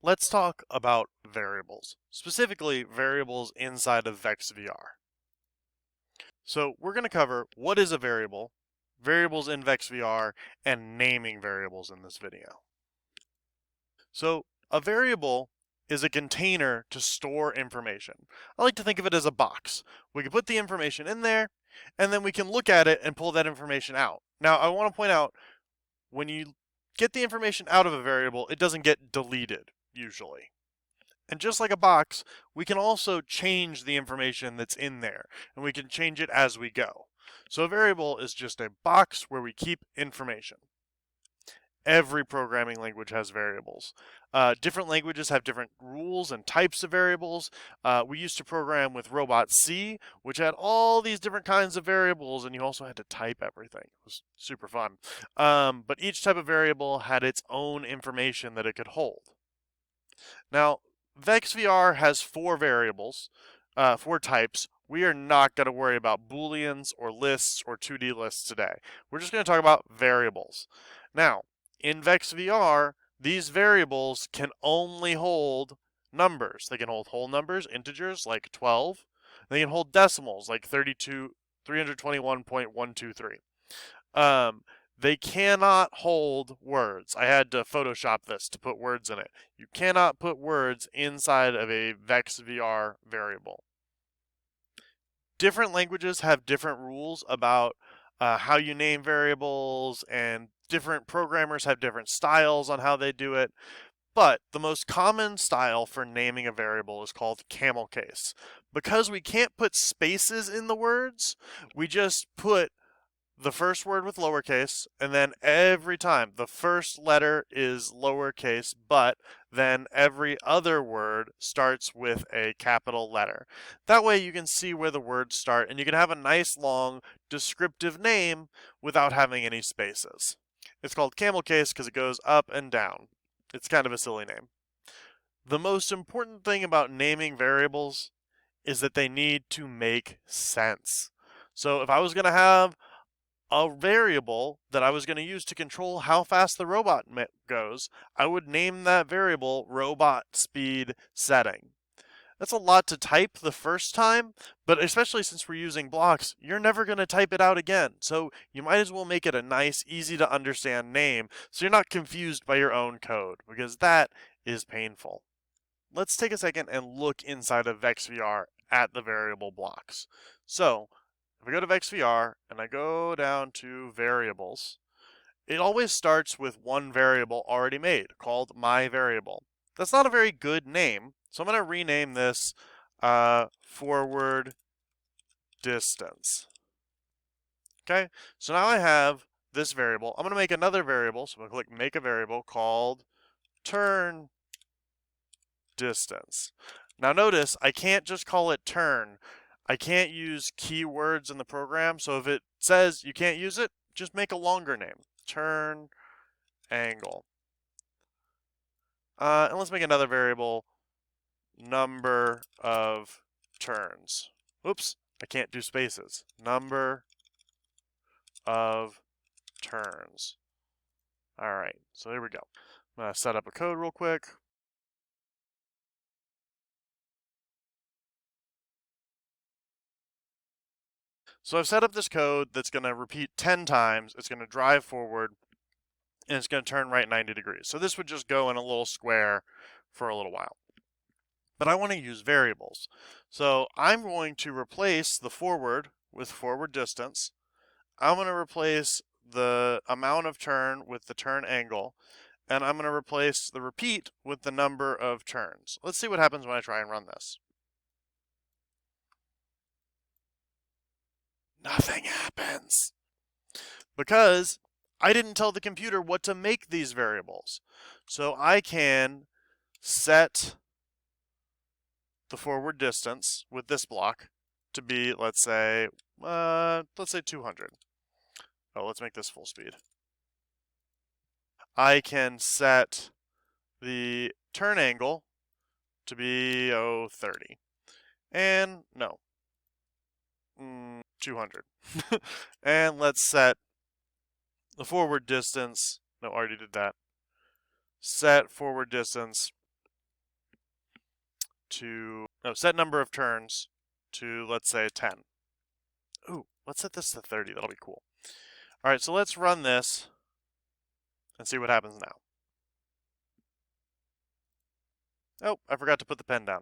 Let's talk about variables, specifically variables inside of Vex VR. So we're going to cover what is a variable, variables in Vex VR, and naming variables in this video. So a variable is a container to store information. I like to think of it as a box. We can put the information in there, and then we can look at it and pull that information out. Now I want to point out, when you get the information out of a variable, it doesn't get deleted, usually. And just like a box, we can also change the information that's in there, and we can change it as we go. So a variable is just a box where we keep information. Every programming language has variables. Different languages have different rules and types of variables. We used to program with Robot C, which had all these different kinds of variables, and you also had to type everything. It was super fun. But each type of variable had its own information that it could hold. Now, Vex VR has four variables, four types. We are not going to worry about Booleans or lists or 2D lists today. We're just going to talk about variables. Now, in Vex VR, these variables can only hold numbers. They can hold whole numbers, integers like 12. They can hold decimals like 321.123. They cannot hold words. I had to Photoshop this to put words in it. You cannot put words inside of a Vex VR variable. Different languages have different rules about how you name variables, and different programmers have different styles on how they do it. But the most common style for naming a variable is called Camel Case. Because we can't put spaces in the words, we just put the first word with lowercase, and then every time the first letter is lowercase, but then every other word starts with a capital letter. That way you can see where the words start, and you can have a nice long descriptive name without having any spaces. It's called Camel Case because it goes up and down. It's kind of a silly name. The most important thing about naming variables is that they need to make sense. So if I was going to have a variable that I was going to use to control how fast the robot goes, I would name that variable robot speed setting. That's a lot to type the first time, but especially since we're using blocks, you're never going to type it out again. So you might as well make it a nice, easy to understand name so you're not confused by your own code, because that is painful. Let's take a second and look inside of Vex VR at the variable blocks. So if I go to Vex VR and I go down to variables, it always starts with one variable already made called my variable. That's not a very good name, so I'm going to rename this forward distance. Okay, so now I have this variable. I'm going to make another variable, so I'm going to click make a variable called turn distance. Now notice I can't just call it turn. I can't use keywords in the program, so if it says you can't use it, just make a longer name. Turn angle. And let's make another variable, number of turns. Oops, I can't do spaces. Number of turns. All right, so here we go. I'm going to set up a code real quick. So I've set up this code that's going to repeat 10 times. It's going to drive forward, and it's going to turn right 90 degrees. So this would just go in a little square for a little while. But I want to use variables. So I'm going to replace the forward with forward distance. I'm going to replace the amount of turn with the turn angle. And I'm going to replace the repeat with the number of turns. Let's see what happens when I try and run this. Nothing happens, because I didn't tell the computer what to make these variables. So I can set the forward distance with this block to be, let's say 200. Oh, let's make this full speed. I can set the turn angle to be 30. And no, 200. And let's set the forward distance. No, already did that. Set forward distance to, no, set number of turns to, let's say, 10. Ooh, let's set this to 30. That'll be cool. All right, so let's run this and see what happens now. Oh, I forgot to put the pen down.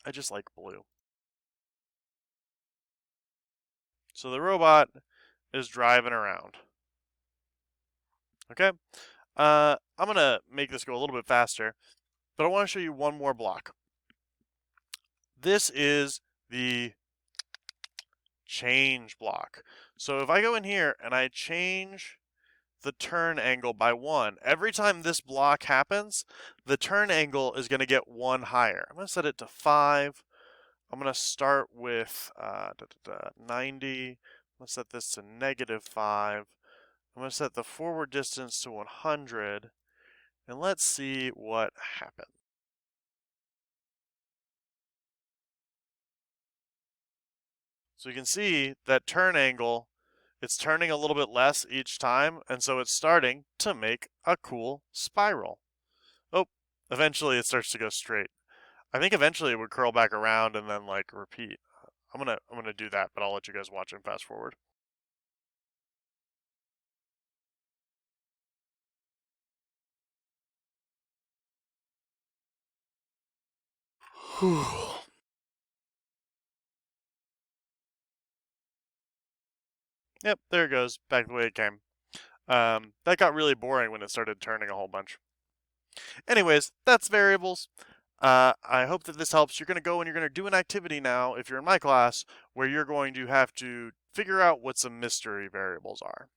I just like blue. So the robot is driving around. Okay, I'm gonna make this go a little bit faster, but I want to show you one more block. This is the change block. So if I go in here and I change the turn angle by 1, every time this block happens, the turn angle is going to get 1 higher. I'm going to set it to 5. I'm going to start with 90. I'm going to set this to -5. I'm going to set the forward distance to 100. And let's see what happens. So you can see that turn angle, it's turning a little bit less each time, and so it's starting to make a cool spiral. Oh, eventually it starts to go straight. I think eventually it would curl back around and then like repeat. I'm gonna do that, but I'll let you guys watch and fast forward. Yep, there it goes, back the way it came. That got really boring when it started turning a whole bunch. Anyways, that's variables. I hope that this helps. You're going to go and you're going to do an activity now, if you're in my class, where you're going to have to figure out what some mystery variables are.